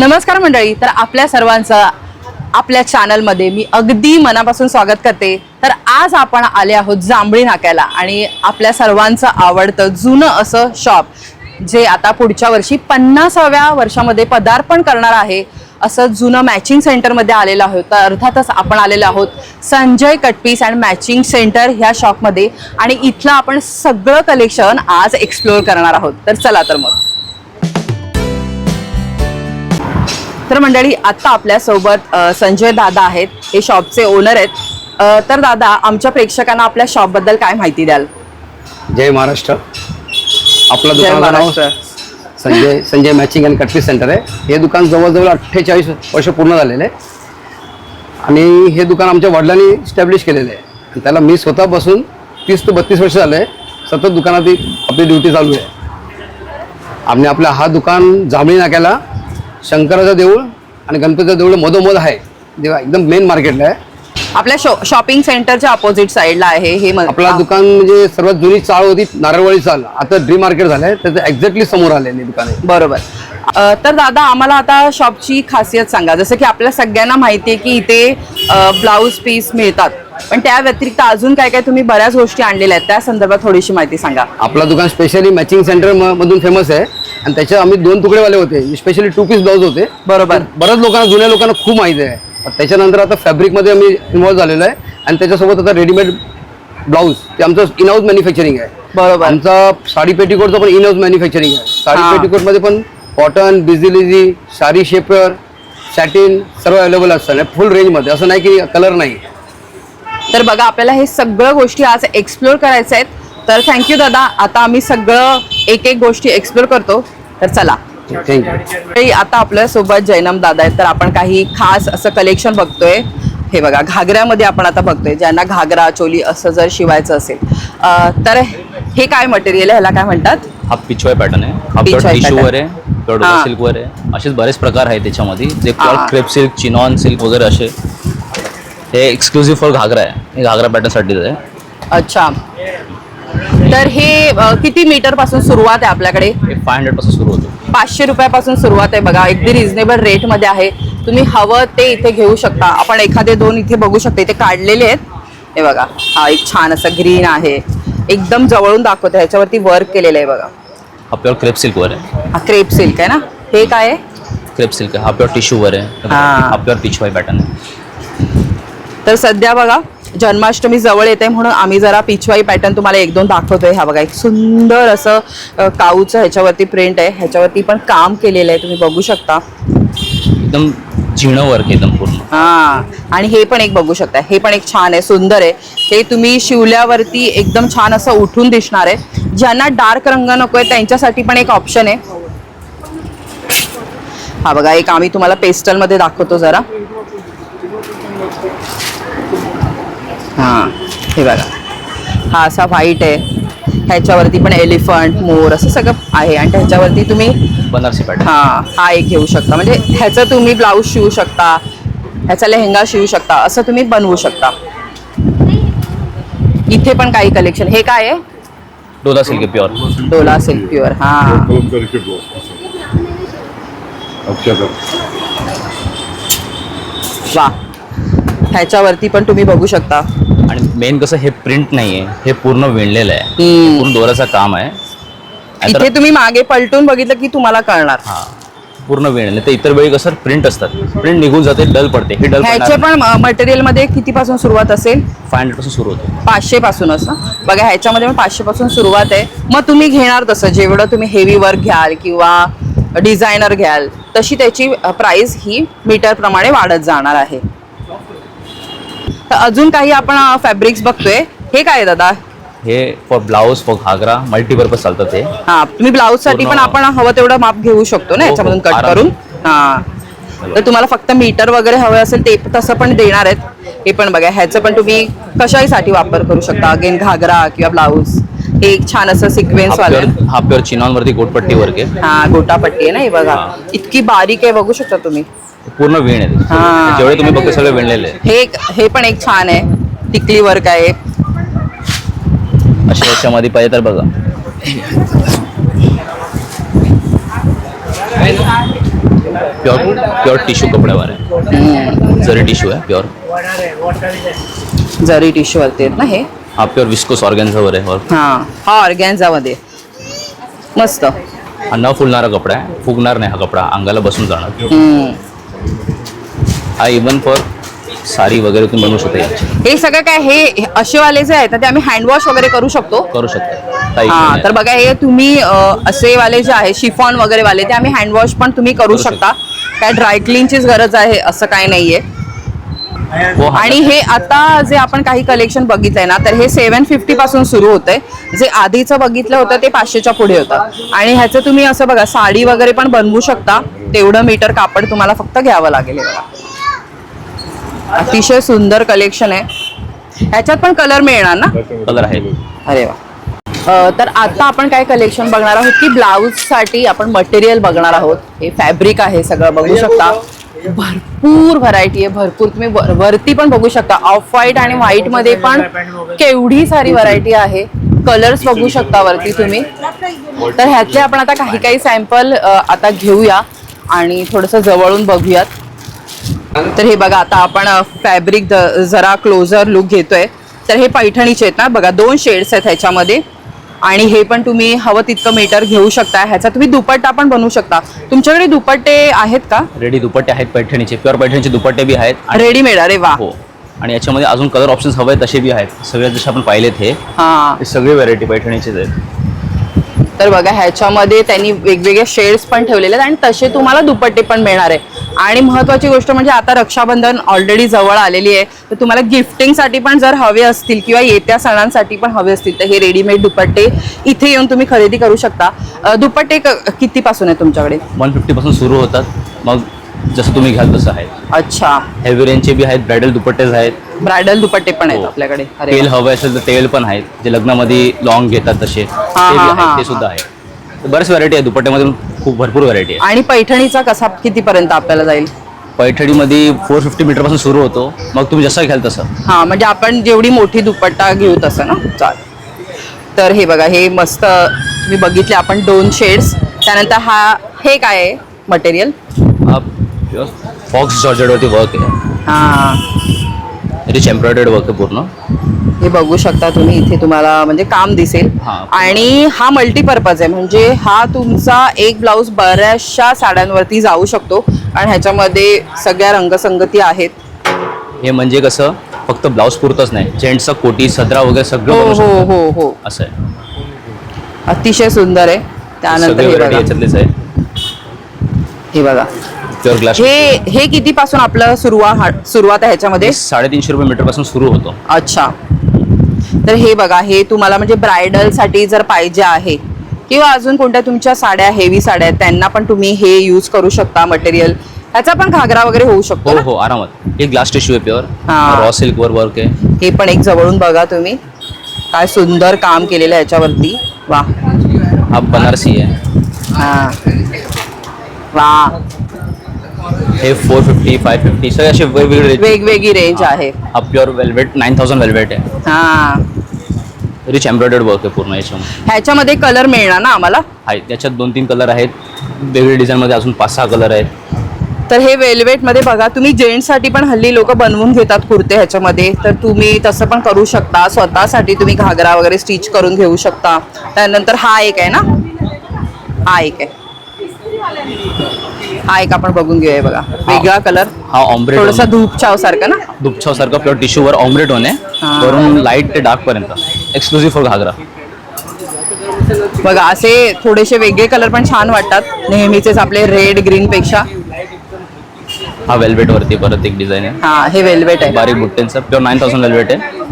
नमस्कार मंडळी, तर आपल्या सर्वांचं आपल्या चॅनलमध्ये मी अगदी मनापासून स्वागत करते। तर आज आपण आले आहोत जांभळी नाक्याला आणि आपल्या सर्वांचं आवडतं जुनं असं शॉप जे आता पुढच्या वर्षी 50व्या वर्षामध्ये पदार्पण करणार आहे असं जुनं मॅचिंग सेंटरमध्ये आलेलं आहोत। तर अर्थातच आपण आलेलो आहोत Sanjay cut piece and matching centre ह्या शॉपमध्ये आणि इथलं आपण सगळं कलेक्शन आज एक्सप्लोअर करणार आहोत। तर चला तर मग। तर मंडळी आता आपल्या सोबत संजय दादा आहेत, हे शॉपचे ओनर आहेत। तर दादा, आमच्या प्रेक्षकांना आपल्या शॉप बद्दल काय माहिती द्याल? जय महाराष्ट्र। आपलं दुकानाचं नाव Sanjay matching and cut piece centre आहे। हे दुकान जवळजवळ 48 वर्ष पूर्ण झालेले आहे आणि हे दुकान आमच्या वडिलांनी इस्टॅब्लिश केलेलं आहे आणि त्याला मी स्वतः बसून 30 ते 32 वर्ष झाले सतत दुकानात आपली ड्युटी चालू आहे। आम्ही आपला हा दुकान जांभळी नाक्याला शंकराचं देऊळ आणि गणपतीचं देऊळ मधोमध आहे, जेव्हा एकदम मेन मार्केटला आहे। आपल्या शॉपिंग सेंटरच्या अपोजिट साईडला आहे हे आपला दुकान। म्हणजे सर्वात जुनी चाळ होती नारळवाडी चाळ, आता ड्रीम मार्केट झालंय, त्याचं एक्झॅक्टली समोर आलेले दुकान आहे। बरोबर। तर दादा, आम्हाला आता शॉपची खासियत सांगा। जसं की आपल्या सगळ्यांना माहिती आहे की इथे ब्लाऊज पीस मिळतात, पण त्या व्यतिरिक्त अजून काय काय तुम्ही बऱ्याच गोष्टी आणलेल्या आहेत, त्या संदर्भात थोडीशी माहिती सांगा। आपलं दुकान स्पेशली मॅचिंग सेंटर मधून फेमस आहे आणि त्याच्या आम्ही 2 तुकडेवाले होते, स्पेशली 2 पीस ब्लाऊज होते। बरोबर। बऱ्याच लोकांना, जुन्या लोकांना खूप माहिती आहे। त्याच्यानंतर आता फॅब्रिकमध्ये आम्ही इन्व्हॉल्व झालेलो आहे आणि त्याच्यासोबत आता रेडीमेड ब्लाऊज ते आमचं इन हाऊस मॅन्युफॅक्चरिंग आहे। बरोबर। आमचा साडी पेटीकोटचं पण इन हाऊस मॅन्युफॅक्चरिंग आहे। साडी पेटीकोटमध्ये पण कॉटन, बिझिलिझी, साडी शेपर, सॅटिन सर्व अवेलेबल असतात फुल रेंजमध्ये, असं नाही की कलर नाही। तर बघा, आपल्याला हे सगळं गोष्टी आज एक्सप्लोर करायचं आहेत। तर थँक्यू दादा। आता आम्ही सगळं एक एक गोष्टी एक्सप्लोर करतो, तर चला। थँक्यू। आता आपल्या सोबत जैनम दादा आहेत, तर आपण काही खास असं कलेक्शन बघतोय। हे बघा, घागऱ्यामध्ये आपण आता बघतोय, ज्यांना घागरा चोली असं जर शिवायचं असेल तर हे काय मटेरियल आहे, ह्याला काय म्हणतात? हा पिचवाय पॅटर्न आहे, हा टिश्यूवर आहे, डोला सिल्कवर आहे। असेच बरेच प्रकार आहेत त्याच्यामध्ये, जे क्रेप सिल्क, चिनॉन सिल्क वगैरे असे। हे एक्सक्लुझिव्ह फॉर घागरा आहे, हे घागरा पॅटर्नसाठीच आहे। अच्छा, तर हे किती मीटर पासून सुरुवात आहे आपल्याकडे? हे 500 पासून सुरू होतं, 500 रुपयापासून सुरुवात आहे। बघा, अगदी रिझनेबल रेट मध्ये आहे, तुम्ही हवं ते इथे घेऊ शकता। आपण एखादे 2 इथे बघू शकता, इथे काढलेले आहेत। हे बघा, हा एक छान असं ग्रीन आहे, एकदम जवळून दाखवते, ह्याच्यावरती वर्क केलेलं आहे बघा। हा प्युअर क्रेप सिल्कवर आहे। हा क्रेप सिल्क आहे ना? हे काय आहे? क्रेप सिल्क आहे, हा प्युअर टिश्यूवर आहे, हा प्युअर पिचवाय पॅटर्न आहे। तर सध्या बघा जन्माष्टमी जवळ येते, म्हणून आम्ही जरा पिचवाई पॅटर्न तुम्हाला 1-2 दाखवतोय। हा बघा, एक सुंदर असं काऊचं ह्याच्यावरती प्रिंट आहे, ह्याच्यावरती पण काम केलेलं आहे, तुम्ही बघू शकता। एकदम झिणं वर्क एकदम पूर्ण। आणि हे पण एक बघू शकता, हे पण एक छान आहे, सुंदर आहे। हे तुम्ही शिवल्यावरती एकदम छान असं उठून दिसणार आहे। ज्यांना डार्क रंग नकोय त्यांच्यासाठी पण एक ऑप्शन आहे। हा बघा, एक आम्ही तुम्हाला पेस्टल मध्ये दाखवतो जरा। हे बघा, हा असा व्हाईट आहे, ह्याच्यावरती पण एलिफंट, मोर असं सगळं आहे आणि ह्याच्यावरती तुम्ही बनारसी पॅटर्न हा एक घेऊ शकता। म्हणजे ह्याचं तुम्ही ब्लाऊज शिवू शकता, ह्याचा लेहंगा शिवू शकता, असं तुम्ही बनवू शकता। इथे पण काही कलेक्शन। हे काय आहे? डोला सिल्क आहे, प्युअर डोला सिल्क प्युअर। वा, ह्याच्यावरती पण तुम्ही बघू शकता। आणि मेन कसं, हे प्रिंट नाहीये, हे पूर्ण विणलेलं आहे, पूर्ण दोऱ्याचं काम आहे। इथे तुम्ही मागे पलटून बघितलं की तुम्हाला कळणार। हा, पूर्ण विणलेलं। तर इतर वेळी कसं प्रिंट असतात, प्रिंट निघून जाते, डल पडते। हे डल ह्याचे पण मटेरियल मध्ये कितीपासून सुरुवात असेल? 500 पासून सुरू होते, 500 पासूनच ना? बघा, ह्याच्यामध्ये पण 500 पासून सुरुवात आहे। मग तुम्ही घेणार तसं, जेवढं तुम्ही हेवी वर्क घ्याल किंवा डिझायनर घ्याल तशी त्याची प्राइस ही मीटर प्रमाणे वाढत जाणार आहे। तर अजून काही आपण फॅब्रिक्स बघतोय। हे काय आहे दादा? हे for blouse, for ghagra, multipurpose चालतं ते। तुम्ही ब्लाऊज साठी पण आपण हवं तेवढं माप घेऊ शकतो ना याच्यामधून कट करून। तर तुम्हाला फक्त मीटर वगैरे हवे असेल ते तसं पण देणार आहेत। हे पण बघा, ह्याचं पण तुम्ही कशासाठी वापर करू शकता, अगेन घागरा किंवा ब्लाऊज। हे एक छान असं सिक्वेन्स वाले, हा प्युअर चिनॉन वरती गोटपट्टी वर्क आहे। गोटापट्टी आहे ना, हे बघा इतकी बारीक आहे, बघू शकता तुम्ही, पूर्ण विण आहे। जेवढे तुम्ही बघता सगळे विणलेले आहे। हे पण एक छान आहे, टिकली वर्क आहे। अशा याच्यामध्ये पाहिजे तर बघा, प्योर टिश्यू कपड्यावर आहे, जरी टिश्यू आहे प्योर. जरी टिश्यू वरती आहेत ना हे. हा प्योर विस्कोस ऑर्गॅन्झावर आहे वर्क. हा ऑर्गॅन्झा मध्ये मस्त. हा न फुलणारा कपडा आहे, फुगणार नाही हा कपडा, अंगाला बसून जाणार. हा इवन फॉर साडी वगैरे तुम्ही बनवू शकता याची. हे सगळं काय हे असे वाले जे आहेत ना ते आम्ही हँडवॉश वगैरे करू शकतो. करू शकता. हा तर बघा हे तुम्ही असे वाले जे आहे शिफॉन वगैरे वाले ते आम्ही हँडवॉश पण तुम्ही करू शकता. काय ड्राय क्लीनचीच गरज आहे असं काही नाहीये. आणि हे आता जे आपण काही कलेक्शन बघितलंय ना तर हे 750 पासून सुरू होतंय. जे आधीचं बघितलं होतं ते 500च्या पुढे होतं. आणि ह्याचं तुम्ही असं बघा साडी वगैरे पण बनवू शकता. तेवढं मीटर कापड तुम्हाला फक्त घ्यावं लागेल. अतिशय सुंदर कलेक्शन आहे. ह्याच्यात पण कलर मिळणार ना? कलर आहे. अरे वा. तर आता आपण काय कलेक्शन बघणार आहोत की ब्लाऊज साठी आपण मटेरियल बघणार आहोत. हे फॅब्रिक आहे सगळं बघू शकता. भरपूर व्हरायटी आहे, भरपूर. तुम्ही वरती पण बघू शकता ऑफ व्हाईट आणि व्हाईट मध्ये पण केवढी सारी व्हरायटी आहे. कलर्स बघू शकता वरती तुम्ही. तर ह्यातले आपण आता काही सॅम्पल आता घेऊया आणि थोडंसं जवळून बघूयात. तर हे बघा आता आपण फॅब्रिक जरा क्लोजर लुक घेतोय. तर हे पैठणीचे आहेत ना बघा, 2 शेड्स आहेत ह्याच्यामध्ये. आणि हे पण तुम्ही हवं तितकं मीटर घेऊ शकता. ह्याचा तुम्ही दुपट्टा पण बनवू शकता. तुमच्याकडे दुपट्टे आहेत का? रेडी दुपट्टे आहेत पैठणीचे, प्युअर पैठणीचे दुपट्टे बी आहेत. रेडीमेड. अरे वा. हो. आणि याच्यामध्ये अजून कलर ऑप्शन्स हवे तसे बी आहेत. सगळे जसे आपण पाहिलेत हे सगळे व्हरायटी पैठणीचेच आहेत. तर बघा ह्याच्यामध्ये त्यांनी वेगवेगळे शेड्स पण ठेवलेले आहेत आणि तसे तुम्हाला दुपट्टे पण मिळणार आहे. आणि महत्त्वाची गोष्ट म्हणजे आता रक्षाबंधन ऑलरेडी जवळ आलेली आहे. तर तुम्हाला गिफ्टिंगसाठी पण जर हवे असतील किंवा येत्या सणांसाठी पण हवे असतील तर हे रेडीमेड दुपट्टे इथे येऊन तुम्ही खरेदी करू शकता. दुपट्टे कितीपासून आहे तुमच्याकडे? 150 पासून सुरू होतात. मग जसं तुम्ही घ्याल तसं आहे. अच्छा. हेवी रेंजचे बी आहेत, ब्रायडल दुपट्टेच आहेत. ब्रायडल दुपट्टे पण आहेत आपल्याकडे. तेल हवं असेल तर तेल पण आहेत, जे लग्नामध्ये लॉंग घेतात तसे ते सुद्धा आहे. बरेच व्हरायटी आहे दुपट्ट्यामध्ये, खूप भरपूर व्हरायटी आहे. आणि पैठणीचा कसा कितीपर्यंत आपल्याला जाईल? पैठणीमध्ये 450 मीटर पासून सुरू होतो. मग तुम्ही जसं घ्याल तसं. म्हणजे आपण जेवढी मोठी दुपट्टा घेऊ तसं ना. चालेल. तर हे बघा हे मस्त मी बघितले आपण 2 शेड्स. त्यानंतर हे काय आहे मटेरियल? फॉक्स जॉर्जेटवरती वर्क आहे. रिच एम्ब्रॉयडर्ड वर्क आहे पूर्ण. हे बघू शकता तुम्ही इथे तुम्हाला म्हणजे काम दिसेल. आणि हा मल्टीपर्पज आहे म्हणजे हा तुमचा एक ब्लाऊज बऱ्याचशा साड्यांवरती जाऊ शकतो. आणि ह्याच्यामध्ये सगळ्या रंगसंगती आहेत. हे म्हणजे कसं फक्त ब्लाऊज पुरतच नाही, जेंट्सचा कोटी सदरा वगैरे सगळं हो असं आहे. अतिशय सुंदर आहे. त्यानंतर याच्यातलेच आहे. हे बघा प्युअर ग्लास. हे कितीपासून आपलं सुरुवात आहे ह्याच्यामध्ये? 350 रुपये मीटर पासून सुरू होतो. अच्छा. तर हे बघा हे तुम्हाला म्हणजे ब्रायडल साठी जर पाहिजे आहे किंवा अजून कोणत्या तुमच्या साड्या हेवी साड्या आहेत त्यांना पण तुम्ही हे यूज करू शकता मटेरियल. ह्याचा पण घागरा वगैरे होऊ शकतो. हो आरामात. हे ग्लास टिश्यू आहे प्युअर. रॉ सिल्क वर वर्क आहे. हे पण एक जवळून बघा तुम्ही काय सुंदर काम केलेलं आहे याच्यावरती. वा. हा बनारसी आहे. वा. हे 450 550 सगळे असे वेगवेगळी रेंज आहे. हा प्युअर वेल्वेट 9000 वेल्वेट आहे. रिच एम्ब्रॉयडर्ड वर्क आहे पूर्ण याच्यामध्ये. ह्याच्यामध्ये कलर मिळणार ना आम्हाला? आहे. त्याच्यात 2-3 कलर आहेत. वेगवेगळ्या डिझाईन मध्ये अजून 5-6 कलर आहेत. तर हे वेल्वेट मध्ये बघा तुम्ही जेंट्ससाठी पण हल्ली लोक बनवून घेतात कुर्ते ह्याच्यामध्ये. तर तुम्ही तसं पण करू शकता. स्वतःसाठी तुम्ही घागरा वगैरे स्टिच करून घेऊ शकता. त्यानंतर हा एक आहे ना, हा एक आहे. हा एक आपण बघून घेऊया. बघा वेगळा कलर. हा ऑम्ब्रेट थोडासा धूपछाव सारखा ना. धूपछाव सारखा प्युअर टिश्यू वर ऑम्ब्रेट होणे वरून लाईट ते डार्क पर्यंत एक्सक्लुझिव्ह फॉर घागरा. बघा असे थोडेसे वेगळे कलर पण छान वाटतात नेहमीचेच आपले रेड ग्रीन पेक्षा. हा वेल्वेट वरती परत एक डिझाईन आहे. हे वेल्वेट आहे बारीक बुट्टेंचा प्युअर 9000 वेल्वेट आहे.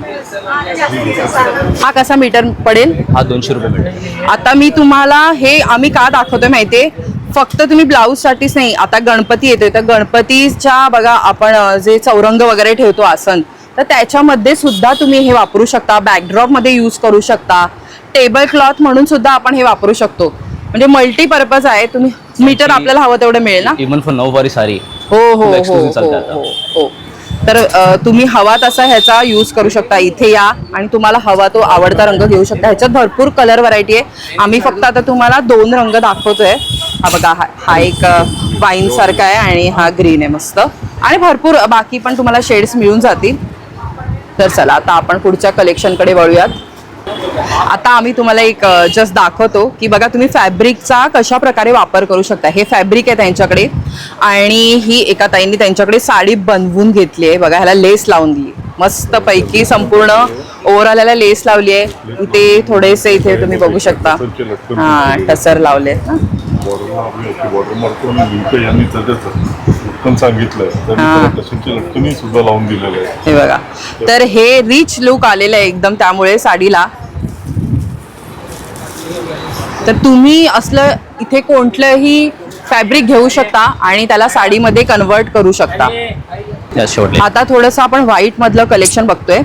हा कसा मीटर पडेल? हा 200 रुपये मीटर. आता मी तुम्हाला हे आम्ही का दाखवतोय माहितीये, फक्त तुम्ही ब्लाऊज साठीच नाही. आता गणपती येतोय तर गणपतीच्या बघा आपण जे चौरंग वगैरे ठेवतो आसन, तर त्याच्यामध्ये सुद्धा तुम्ही हे वापरू शकता. बॅकड्रॉप मध्ये यूज करू शकता. टेबल क्लॉथ म्हणून सुद्धा आपण हे वापरू शकतो. म्हणजे मल्टीपर्पज आहे. तुम्ही मीटर आपल्याला हवं तेवढं मिळेल ना. इव्हन फॉर नऊवारी साडी. हो. तर तुम्ही हवा तसा ह्याचा यूज करू शकता. इथे या आणि तुम्हाला हवा तो आवडता रंग घेऊ शकता. ह्याच्यात भरपूर कलर व्हरायटी आहे. आम्ही फक्त आता तुम्हाला 2 रंग दाखवतोय हा बघा हा एक वाईन सारखा आहे आणि हा ग्रीन आहे मस्त, आणि भरपूर बाकी पण तुम्हाला शेड्स मिळून जातील. तर चला आता आपण पुढच्या कलेक्शनकडे वळूयात. आता आम्ही तुम्हाला एक जस्ट दाखवतो की बघा तुम्ही फॅब्रिकचा कशा प्रकारे वापर करू शकता. हे फॅब्रिक आहे त्यांच्याकडे, आणि ही एका ताईंनी त्यांच्याकडे साडी बनवून घेतली आहे बघा. ह्याला लेस लावून दिली मस्त पैकी, संपूर्ण ओव्हरऑल ह्याला लेस लावली आहे. इथे थोडेसे इथे तुम्ही बघू शकता हा टसर लावले ना. हे बघा, तर हे रिच लुक आलेलं आहे एकदम त्यामुळे साडीला. तर तुम्ही असलं इथे कोणतंही फॅब्रिक घेऊ शकता आणि त्याला साडीमध्ये कन्वर्ट करू शकता. आता थोडंसं आपण व्हाईट मधलं कलेक्शन बघतोय.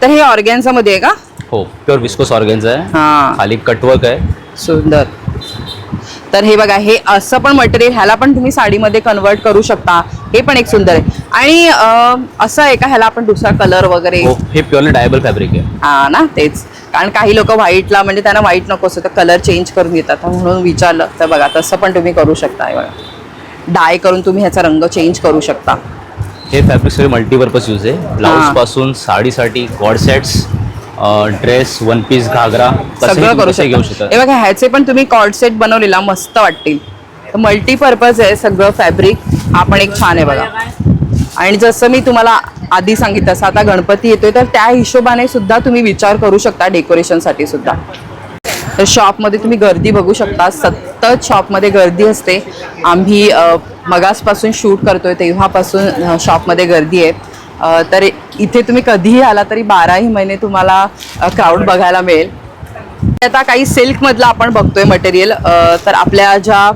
तर हे ऑर्गॅन्झा मध्ये आहे का? हो, प्युअर विस्कोस ऑर्गॅन्झा आहे. हा, खाली कटवर्क आहे. सुंदर. तर हे बघा, हे असं पण मटेरियल ह्याला पण तुम्ही साडीमध्ये कन्वर्ट करू शकता. हे पण एक सुंदर आहे. आणि असं आहे का ह्याला आपण दुसरा कलर वगैरे? हो, हे प्युअरली डायबल फॅब्रिक आहे. हा ना, तेच. कारण काही लोक व्हाईटला म्हणजे त्यांना व्हाईट नको असतं तर कलर चेंज करून घेतात, म्हणून विचारलं. तर बघा तसं पण तुम्ही करू शकता. हे बघा, डाय करून तुम्ही ह्याचा रंग चेंज करू शकता. हे फॅब्रिक सगळे मल्टीपर्पज यूज आहे. ब्लाऊज पासून साडीसाठी coord sets, dress, one piece, ghagra सगळं करू शकता. हे बघा, ह्याचे पण तुम्ही कॉर्ड सेट बनवलेला मस्त वाटतील. तर मल्टीपर्पज आहे सगळं फॅब्रिक. हा पण एक छान आहे बघा. आणि जसं मी तुम्हाला आधी सांगितलं तसं आता गणपती येतोय तर त्या हिशोबाने सुद्धा तुम्ही विचार करू शकता डेकोरेशनसाठी सुद्धा. तर शॉपमध्ये तुम्ही गर्दी बघू शकता, सतत शॉपमध्ये गर्दी असते. आम्ही मगासपासून शूट करतोय तेव्हापासून शॉपमध्ये गर्दी आहे. तर इथे तुम्ही कधीही आला तरी 12ही महिने तुम्हाला क्राऊड बघायला मिळेल. आता काही सिल्कमधलं आपण बघतोय मटेरियल. तर आपल्या ज्या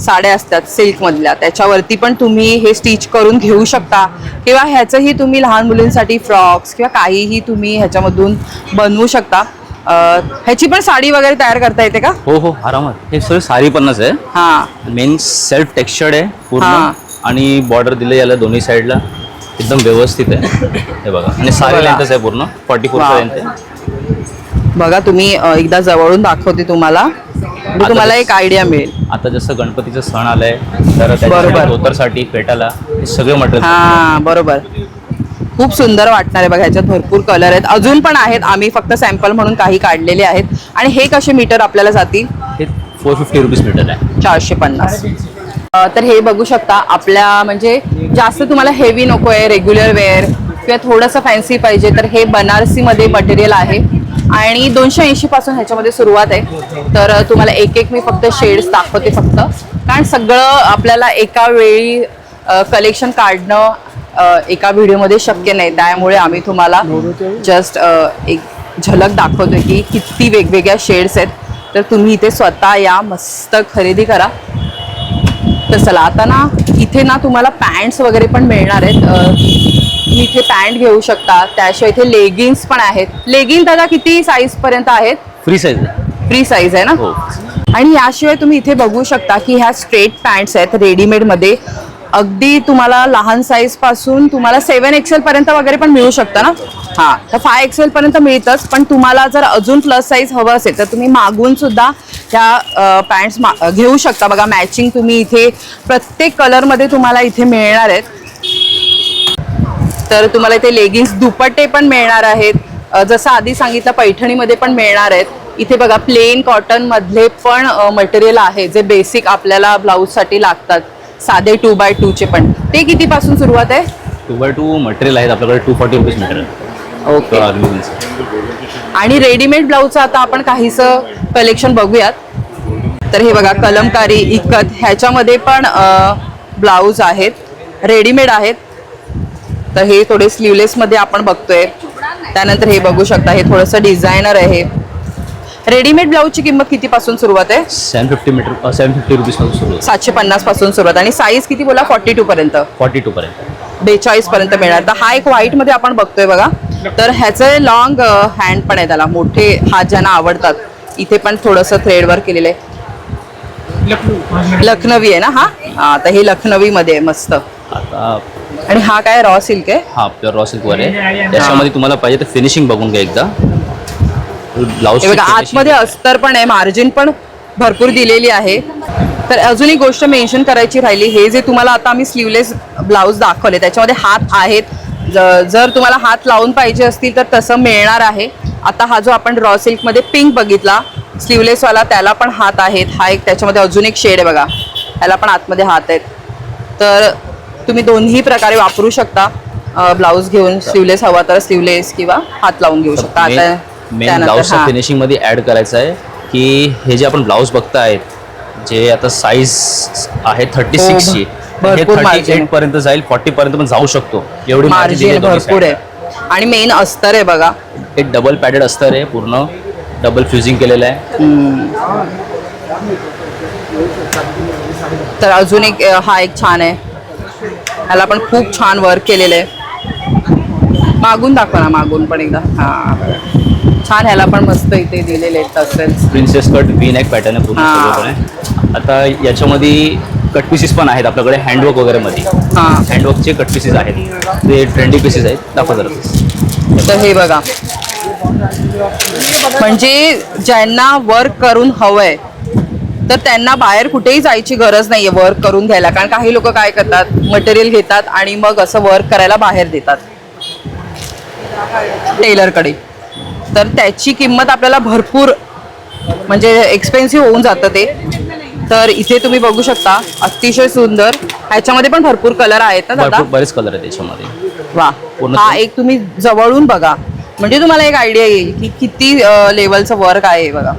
साड्या असतात सिल्कमधल्या त्याच्यावरती पण तुम्ही हे स्टिच करून घेऊ शकता, किंवा ह्याचंही तुम्ही लहान मुलींसाठी फ्रॉक्स किंवा काहीही तुम्ही ह्याच्यामधून बनवू शकता. ह्याची पण साडी वगैरे तयार करता येते का? हो हो, आरामात. हे सगळं साडी पन्नास आहे. हा, मेन सेल्फ टेक्स्चर्ड आहे पूर्ण, हा. आणि बॉर्डर दिले याला दोन्ही साईडला एकदम व्यवस्थित आहे. हे बघा, आणि साडी लेंथच आहे पूर्ण 44 पर्यंत आहे. बघा तुम्ही एकदा जवळून दाखवते तुम्हाला, म्हणजे तुम्हाला एक आयडिया मिळेल. आता जसं गणपतीचा सण आलाय तर त्याच्या धोतरसाठी पेटाला हे सगळे मटेरियल. हा बरोबर, खूप सुंदर वाटणार आहे बघा. ह्याच्यात भरपूर कलर आहेत, अजून पण आहेत. आम्ही फक्त सॅम्पल म्हणून काही काढलेले आहेत. आणि हे कसे मीटर आपल्याला जातील? हे 450 रुपीज मीटर आहे. 450. तर हे बघू शकता आपल्या, म्हणजे जास्त तुम्हाला हेवी नको आहे, रेग्युलर वेअर किंवा थोडंसं फॅन्सी पाहिजे तर हे बनारसीमध्ये मटेरियल आहे. आणि 280 पासून ह्याच्यामध्ये सुरुवात आहे. तर तुम्हाला एक एक मी फक्त शेड्स दाखवते फक्त, कारण सगळं आपल्याला एका वेळी कलेक्शन काढणं एका व्हिडिओमध्ये शक्य नाही. त्यामुळे आम्ही तुम्हाला जस्ट एक झलक दाखवतोय की किती वेगवेगळ्या शेड्स आहेत. तर तुम्ही इथे स्वतः या, मस्त खरेदी करा. तर चला आता ना इथे ना तुम्हाला पॅन्ट्स वगैरे पण मिळणार आहेत. तुम्ही इथे पॅन्ट घेऊ शकता. त्याशिवाय इथे लेगिन्स पण आहेत. लेगिन दादा किती साईज पर्यंत आहेत? फ्री साईज आहे. फ्री साईज आहे ना. हो. आणि याशिवाय तुम्ही इथे बघू शकता की ह्या स्ट्रेट पॅन्ट्स आहेत रेडीमेड मध्ये. अगदी तुम्हाला लहान साईज पासून तुम्हाला 7XL पर्यंत वगैरे पण मिळू शकतं ना. हा, तर 5XL पर्यंत मिळतच, पण तुम्हाला जर अजून प्लस साईज हवं असेल तर तुम्ही मागून सुद्धा ह्या पॅन्ट्स घेऊ शकता. बघा मॅचिंग तुम्ही इथे प्रत्येक कलरमध्ये तुम्हाला इथे मिळणार आहेत. तर तुम्हाला इथे लेगिन्स, दुपट्टे पण मिळणार आहेत. जसं आधी सांगितलं पैठणीमध्ये पण मिळणार आहेत. इथे बघा प्लेन कॉटन मधले पण मटेरियल आहे जे बेसिक आपल्याला ब्लाऊजसाठी लागतात. साधे 2x2 चे पण. ते किती पासून सुरुवात आहे? 2x2 मटेरियल आहेत आपल्याकडे 240 रुपीज मीटर आहे. ओके. आणि रेडीमेड ब्लाऊजचं आता आपण काहीसं कलेक्शन बघूयात. तर हे बघा कलमकारी, इक्कत ह्याच्यामध्ये पण ब्लाऊज आहेत, रेडीमेड आहेत. तर हे थोडे स्लीवलेस मध्ये आपण बघतोय. त्यानंतर हे बघू शकता, हे थोडंसं डिझायनर आहे. रेडीमेड ब्लाऊजची किंमत किती पासून सुरुवात आहे? 750 रुपीज पासून सुरुवात. 750 पासून सुरुवात. आणि साईज किती बोला? 42 पर्यंत. 42 पर्यंत. 42 पर्यंत मिळणार. तर हा एक व्हाईट मध्ये आपण बघतोय बघा. तर ह्याचे लॉंग हँड पण आहे, त्याला मोठे हात ज्यांना आवडतात. इथे पण थोडंसं थ्रेड वर्क केलेलं आहे. लखनवी आहे ना हा? हा, तर हे लखनवी मध्ये आहे मस्त. आता आणि हा काय रॉ सिल्क आहे? हा, प्युअर रॉ सिल्क वर आहे. त्याच्यामध्ये तुम्हाला पाहिजे तर फिनिशिंग बघून घ्या एकदा. ब्लाऊज बघा आतमध्ये अस्तर पण आहे, मार्जिन पण भरपूर दिलेली आहे. तर अजून एक गोष्ट मेन्शन करायची राहिली, हे जे तुम्हाला आता आम्ही स्लीवलेस ब्लाऊज दाखवले त्याच्यामध्ये हात आहेत. जर तुम्हाला हात लावून पाहिजे असतील तर तसं मिळणार आहे. आता हा जो आपण रॉ सिल्कमध्ये पिंक बघितला स्लीवलेसवाला, त्याला पण हात आहेत. हा एक त्याच्यामध्ये अजून एक शेड आहे बघा, ह्याला पण आतमध्ये हात आहेत. तर तुम्ही दोन्ही प्रकारे वापरू शकता. ब्लाऊज घेऊन स्लीवलेस हवा तर स्लीवलेस किंवा हात लावून घेऊ शकता. आता मेन ब्लाऊजच्या फिनिशिंग मध्ये ऍड करायचं आहे की हे जे आपण ब्लाऊज बघतायत जे आता साईज आहे 36 ची, हे भरपूर 38 पर्यंत जाईल, 40 पर्यंत पण जाऊ शकतो. एवढी मार्जिन भरपूर आहे. आणि मेन अस्तर आहे बघा, एक डबल पॅडेड अस्तर आहे, पूर्ण डबल फ्युजिंग केलेलं आहे. तर अजून एक हा एक छान आहे, ह्याला पण खूप छान वर्क केलेलं आहे. मागून दाखवा ना, मागून पण एकदा. हा छान, ह्याला पण मस्त इथे दिलेले आहेत tassels. Princess cut V neck pattern आहे पूर्ण सगळीकडे. आता याच्यामध्ये कट पीसेस पण आहेत आपल्याकडे हँडवर्क वगैरे मध्ये. हँडवर्कचे कट पीसेस आहेत, ते ट्रेंडी पीसेस आहेत. दाखवा जरा. तर हे बघा, म्हणजे ज्यांना वर्क करून हवंय तर त्यांना बाहेर कुठेही जायची गरज नाहीये वर्क करून घ्यायला. कारण काही लोक काय करतात, मटेरियल घेतात आणि मग असं वर्क करायला बाहेर देतात टेलरकडे. तर त्याची किंमत आपल्याला भरपूर म्हणजे एक्सपेन्सिव्ह होऊन जातं ते. तर इथे तुम्ही बघू शकता, अतिशय सुंदर. ह्याच्यामध्ये पण भरपूर कलर आहेत ना दादा? बरेच कलर आहेत त्याच्यामध्ये. वा, हा एक तुम्ही जवळून बघा म्हणजे तुम्हाला एक आयडिया येईल की किती लेवलचं वर्क आहे बघा.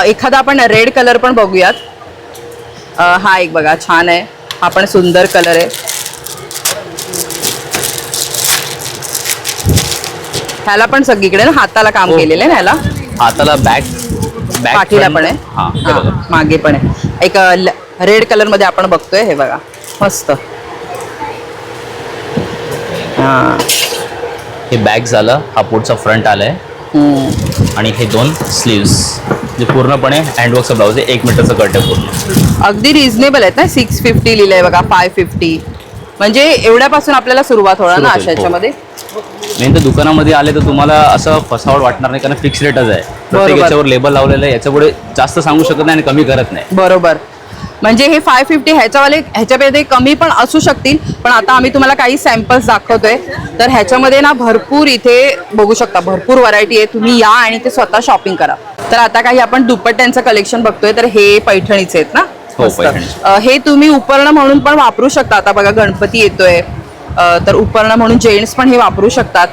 एखादा आपण रेड कलर पण बघूयात. हा एक बघा छान आहे, हा पण सुंदर कलर आहे. ह्याला पण सगळीकडे ना हाताला काम केलेलं आहे ना, ह्याला हाताला बॅक पाठीला पण आहे, मागे पण आहे. एक रेड कलर मध्ये आपण बघतोय, हे बघा मस्त. हे बॅक झालं, हा पुढचा फ्रंट आलाय आणि हे दोन स्लीव्स जे पूर्णपणे हँडवर्कचा ब्लाऊज आहे. 1 मीटरचं कट आहे पूर्ण. अगदी रिझनेबल आहेत ना. 650 लिहिलंय बघा, 550. म्हणजे एवढ्यापासून आपल्याला सुरुवात होणार ना अशा याच्यामध्ये. मेन तर दुकानामध्ये आले तर तुम्हाला असं फसावड वाटणार नाही, कारण फिक्स रेटच आहे. प्रत्येक याच्यावर लेबल लावलेलं आहे, याच्यापुढे जास्त सांगू शकत नाही आणि कमी करत नाही. बरोबर. म्हणजे हे 550 ह्याच्यामध्ये कमी पण असू शकतील, पण आता आम्ही तुम्हाला काही सॅम्पल्स दाखवतोय. तर ह्याच्यामध्ये ना भरपूर इथे बघू शकता, भरपूर व्हरायटी आहे. तुम्ही या आणि ते स्वतः शॉपिंग करा. तर आता काही आपण दुपट्ट्यांचं कलेक्शन बघतोय. तर हे पैठणीचे आहेत ना? हे तुम्ही उपरणं म्हणून पण वापरू शकता. आता बघा गणपती येतोय, तर उपरणं म्हणून जेंट्स पण हे वापरू शकतात.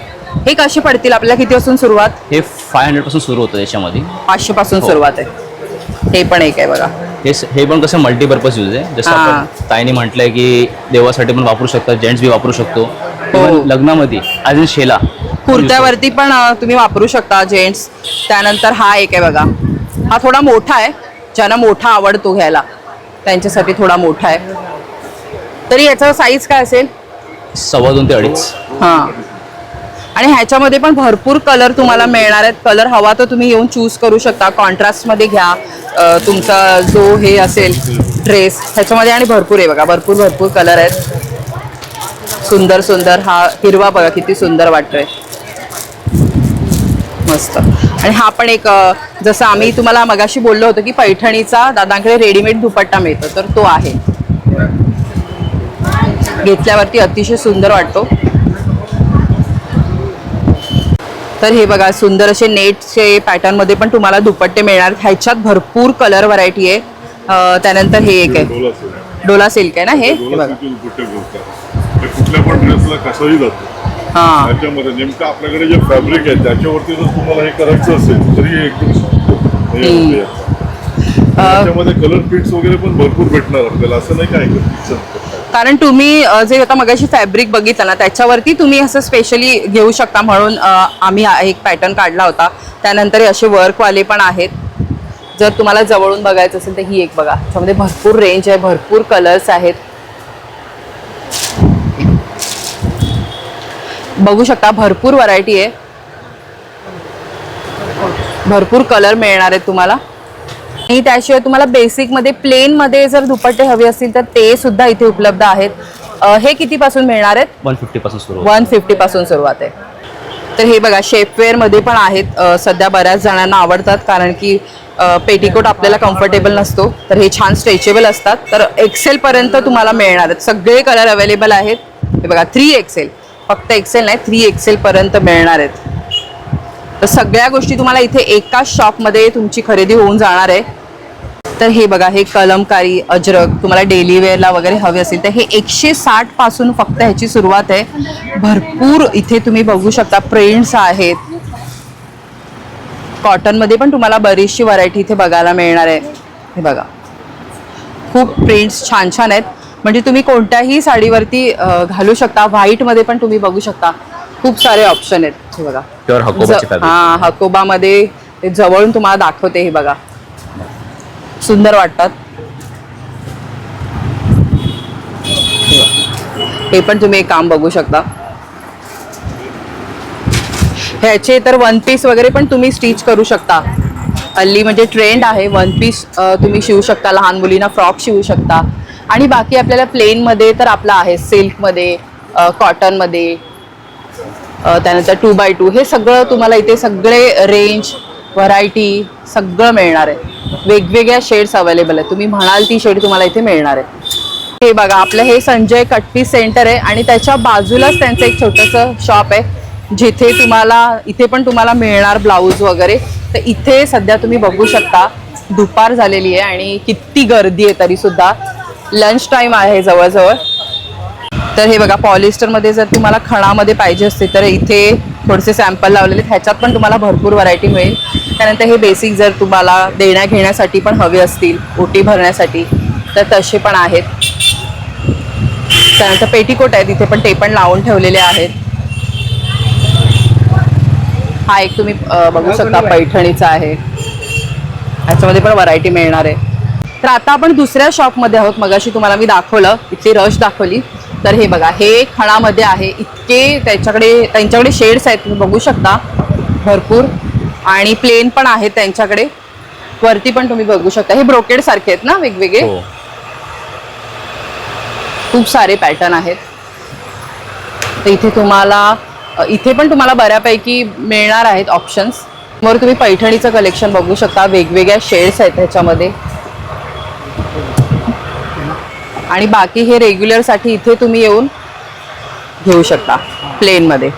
हे कसे पडतील आपल्याला? किती पासून सुरुवात? हे 500 पासून सुरू होतं त्याच्यामध्ये. 500 पासून सुरुवात आहे. हे पण एक आहे बघा. हे पण कसं मल्टीपर्पज यूज आहे. जसं आपण ताईने म्हटलंय की देवासाठी पण वापरू शकतात, जेंट्स बी वापरू शकतो. लग्नामध्ये अजून शेला कुर्त्यावरती पण तुम्ही वापरू शकता जेंट्स. त्यानंतर हा एक आहे बघा, हा थोडा मोठा आहे. ज्यांना मोठा आवडतो घ्यायला त्यांच्यासाठी थोडा मोठा आहे. तरी याचा साईज काय असेल? 2.25 ते 2.5. हां. आणि ह्याच्यामध्ये पण भरपूर कलर तुम्हाला मिळणार आहेत. कलर हवा तर तुम्ही येऊन चूज करू शकता. कॉन्ट्रास्टमध्ये घ्या तुमचा जो हे असेल ड्रेस ह्याच्यामध्ये. आणि भरपूर आहे बघा, भरपूर कलर आहेत. सुंदर सुंदर. हा हिरवा बघा किती सुंदर वाटतोय, मस्त. आणि हा पण एक, जसं आम्ही तुम्हाला मगाशी बोललो होतो की पैठणीचा दादांकडे रेडीमेड दुपट्टा मिळतो, तर तो आहे. घेतल्यावरती अतिशय सुंदर वाटतो. तर हे बघा सुंदर असे नेटचे पॅटर्न मध्ये पण तुम्हाला दुपट्टे मिळणार. ह्याच्यात भरपूर कलर व्हरायटी आहे. त्यानंतर हे एक आहे, डोला सिल्क आहे ना हे बघा. कुठल्या पण ड्रेसला कसंही जातो. त्याच्यामध्ये नेमकं आपल्याकडे जे फॅब्रिक आहे त्याच्यावरती जर तुम्हाला हे करायचं असेल तरी एकदम त्याच्यामध्ये कलर फिट्स वगैरे पण भरपूर भेटणार आपल्याला. असं नाही काय, कारण तुम्ही जे आता मगाशी फॅब्रिक बघितलं ना त्याच्यावरती तुम्ही असं स्पेशली घेऊ शकता म्हणून आम्ही एक पॅटर्न काढला होता. त्यानंतर असे वर्कवाले पण आहेत. जर तुम्हाला जवळून बघायचं असेल तर ही एक बघा, त्याच्यामध्ये भरपूर रेंज आहे, भरपूर कलर्स आहेत. बघू शकता भरपूर व्हरायटी आहे, भरपूर कलर मिळणार आहेत तुम्हाला. आणि त्याशिवाय तुम्हाला बेसिक मध्ये प्लेन मध्ये जर दुपट्टे हवे असतील तर ते सुद्धा इथे उपलब्ध आहेत. हे कितीपासून मिळणार आहेत? 150 पासून सुरू 150 पासून सुरुवात आहे. तर हे बघा शेपवेअर मध्ये पण आहेत. सध्या बऱ्याच जणांना आवडतात कारण की पेटिकोट आपल्याला कम्फर्टेबल नसतो, तर हे छान स्ट्रेचेबल असतात. तर एक्सेल पर्यंत तुम्हाला मिळणार आहेत. सगळे कलर अवेलेबल आहेत. हे बघा 3XL, फक्त एक्सेल नाही 3XL पर्यंत मिळणार आहेत. तर सगळ्या गोष्टी तुम्हाला इथे एकाच शॉपमध्ये तुमची खरेदी होऊन जाणार आहे. तर हे बघा हे कलमकारी अजरक तुम्हाला डेली वेअरला वगैरे हवे असेल तर हे 160 पासून फक्त ह्याची सुरुवात आहे. भरपूर इथे तुम्ही बघू शकता प्रिंट्स आहेत. कॉटन मध्ये पण तुम्हाला बरीचशी व्हरायटी इथे बघायला मिळणार आहे. हे बघा खूप प्रिंट्स छान छान आहेत. म्हणजे तुम्ही कोणत्याही साडीवरती घालू शकता. व्हाईट मध्ये पण तुम्ही बघू शकता. खूप सारे ऑप्शन आहेत. हे बघा प्युअर हकोबाची फॅब्रिक. हा हकोबामध्ये ते जवळून तुम्हाला दाखवते. हे बघा सुंदर वाटतात. हे पण तुम्ही एक काम बघू शकता. ह्याचे तर वन पीस वगैरे पण तुम्ही स्टिच करू शकता. हल्ली म्हणजे ट्रेंड आहे वन पीस तुम्ही शिवू शकता. लहान मुलींना फ्रॉक शिवू शकता. आणि बाकी आपल्याला प्लेन मध्ये तर आपला आहे सिल्क मध्ये, कॉटन मध्ये, त्यानंतर 2x2 हे सगळं तुम्हाला इथे सगळे रेंज व्हरायटी सगळं मिळणार आहे. वेगवेगळ्या शेड्स अवेलेबल आहे. तुम्ही म्हणाल ती शेड तुम्हाला इथे मिळणार आहे. हे बघा आपलं हे संजय कटपीस सेंटर आहे आणि त्याच्या बाजूलाच त्यांचं एक छोटंसं शॉप आहे जिथे इथे पण तुम्हाला मिळणार ब्लाऊज वगैरे. तर इथे सध्या तुम्ही बघू शकता दुपार झालेली आहे आणि किती गर्दी आहे तरी सुद्धा. लंच टाइम आहे जवळजवळ. तर हे बघा पॉलिस्टरमध्ये जर तुम्हाला खणामध्ये पाहिजे असते तर इथे थोडेसे सॅम्पल लावलेले आहेत. ह्याच्यात पण तुम्हाला भरपूर व्हरायटी मिळेल. त्यानंतर हे बेसिक जर तुम्हाला देण्या घेण्यासाठी पण हवे असतील, ओटी भरण्यासाठी, तर तसे पण आहेत. त्यानंतर पेटीकोट आहेत इथे पण, ते पण लावून ठेवलेले आहेत. हा एक तुम्ही बघू शकता पैठणीचा आहे. ह्याच्यामध्ये पण व्हरायटी मिळणार आहे. तर आता आपण दुसऱ्या शॉपमध्ये आहोत. मगाशी तुम्हाला मी दाखवलं, इथली रश दाखवली. तर हे बघा हे खणामध्ये आहे. इतके त्यांच्याकडे शेड्स आहेत तुम्ही बघू शकता भरपूर. आणि प्लेन पण आहेत त्यांच्याकडे. वरती पण तुम्ही बघू शकता. हे ब्रोकेड सारखे आहेत ना वेगवेगळे. खूप सारे पॅटर्न आहेत. तर इथे पण तुम्हाला बऱ्यापैकी मिळणार आहेत ऑप्शन्स. वर तुम्ही पैठणीचं कलेक्शन बघू शकता. वेगवेगळ्या शेड्स आहेत ह्याच्यामध्ये. आणि बाकी हे रेग्युलर साठी इथे तुम्ही येऊन घेऊ शकता प्लेन मध्ये.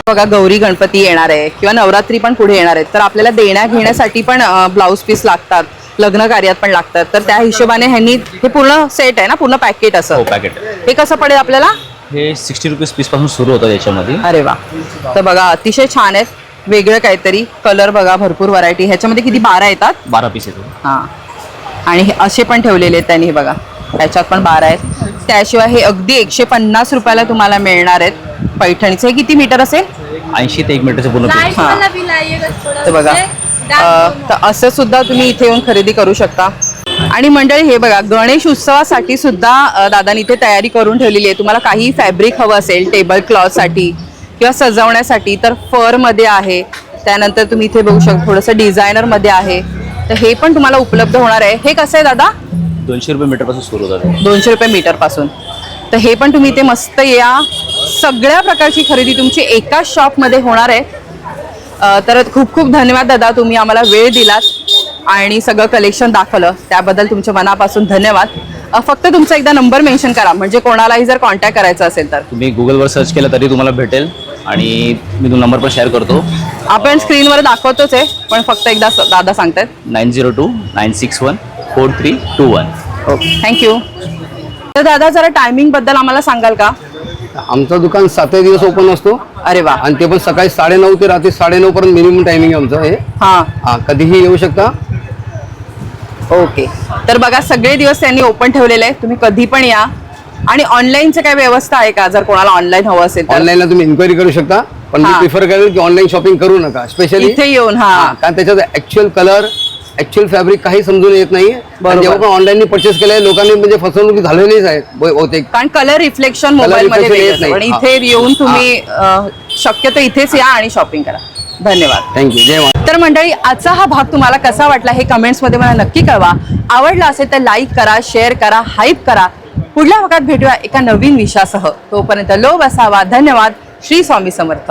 बघा गौरी गणपती येणार आहे किंवा नवरात्री पण पुढे येणार आहेत. तर आपल्याला देण्या घेण्यासाठी पण ब्लाऊज पीस लागतात, लग्न कार्यात पण लागतात. तर त्या हिशोबाने ह्यांनी हे पूर्ण सेट आहे ना, पूर्ण पॅकेट असं. पॅकेट हे कसं पडेल आपल्याला? हे 60 रुपीज पीस पासून सुरू होतं याच्यामध्ये. अरे वा. तर बघा अतिशय छान आहेत. वेगळं काहीतरी. कलर बघा भरपूर व्हरायटी. ह्याच्यामध्ये किती 12 येतात? 12 पीस येतो. हा. आणि हे असे पण ठेवलेले आहेत त्यांनी बघा. ह्याच्यात पण 12 आहेत. त्याशिवाय हे अगदी 150 रुपयाला तुम्हाला मिळणार आहेत. पैठणीचं हे किती मीटर असेल? 80 ते 1 मीटरचे पूर्ण पीस. तर बघा तर असं सुद्धा तुम्ही इथे येऊन खरेदी करू शकता. आणि मंडळी हे बघा गणेश उत्सवासाठी सुद्धा दादानी इथे तयारी करून ठेवलेली आहे. तुम्हाला काही फॅब्रिक हवं असेल टेबल क्लॉथ साठी किंवा सजवण्यासाठी तर फर मध्ये आहे. त्यानंतर तुम्ही इथे बघू शकता थोडंसं डिझायनर मध्ये आहे. तर हे पण तुम्हाला उपलब्ध होणार आहे. हे कसं आहे दादा? 200 रुपये मीटर पासून सुरू होतात. 200 रुपये मीटर पासून. तर हे पण तुम्ही इथे मस्त या. सगळ्या प्रकारची खरेदी तुमची एकाच शॉपमध्ये होणार आहे. तर खूप खूप धन्यवाद दादा, तुम्ही आम्हाला वेळ दिलात आणि सगळं कलेक्शन दाखवलं त्याबद्दल तुमच्या मनापासून धन्यवाद. फक्त तुमचा एकदा नंबर मेन्शन करा म्हणजे कोणालाही जर कॉन्टॅक्ट करायचा असेल तर. तुम्ही गुगलवर सर्च केलं तरी तुम्हाला भेटेल आणि मी तो नंबर पण शेअर करतो. आपण स्क्रीनवर दाखवतोच आहे पण फक्त एकदा दादा सांगतायत. 9029614321. Okay thank you. तर दादा जरा टायमिंग बद्दल आम्हाला सांगाल का? आमचं दुकान 7 दिवस ओपन असतो. अरे वा. आणि ते पण सकाळी 9:30 ते रात्री 9:30 पर्यंत मिनिमम टायमिंग आहे आमचं हे. हा कधीही येऊ शकता. ओके. तर बघा सगळे दिवस त्यांनी ओपन ठेवलेले आहे. तुम्ही कधी पण या. आणि ऑनलाईनचं काय व्यवस्था आहे का जर कोणाला ऑनलाईन हवं असेल तर? ऑनलाईनला तुम्ही इन्क्वायरी करू शकता पण मी प्रिफर करेल की ऑनलाईन शॉपिंग करू नका. स्पेशली इथे येऊन. हा कारण त्याच्यात ऍक्च्युअल कलर, ऍक्च्युअल फॅब्रिक काही समजून येत नाही. जेव्हा पण ऑनलाईन परचेस केलंय लोकांनी म्हणजे फसवणूक झालेलीच आहे बहुतेक. कारण कलर रिफ्लेक्शन मोबाईल मध्ये reflection येत पण नाही. इथे येऊन तुम्ही शक्यतो इथेच या आणि शॉपिंग करा. धन्यवाद. थँक्यू. जय महाराष्ट्र. तर मंडळी, आजचा हा भाग तुम्हाला कसा वाटला हे कमेंट्समध्ये मला नक्की कळवा. आवडला असेल तर लाईक करा, शेअर करा, हाईप करा. पुढल्या भागात भेटूया एका नवीन विषयासह. तोपर्यंत लोभ असावा. धन्यवाद. श्री स्वामी समर्थ.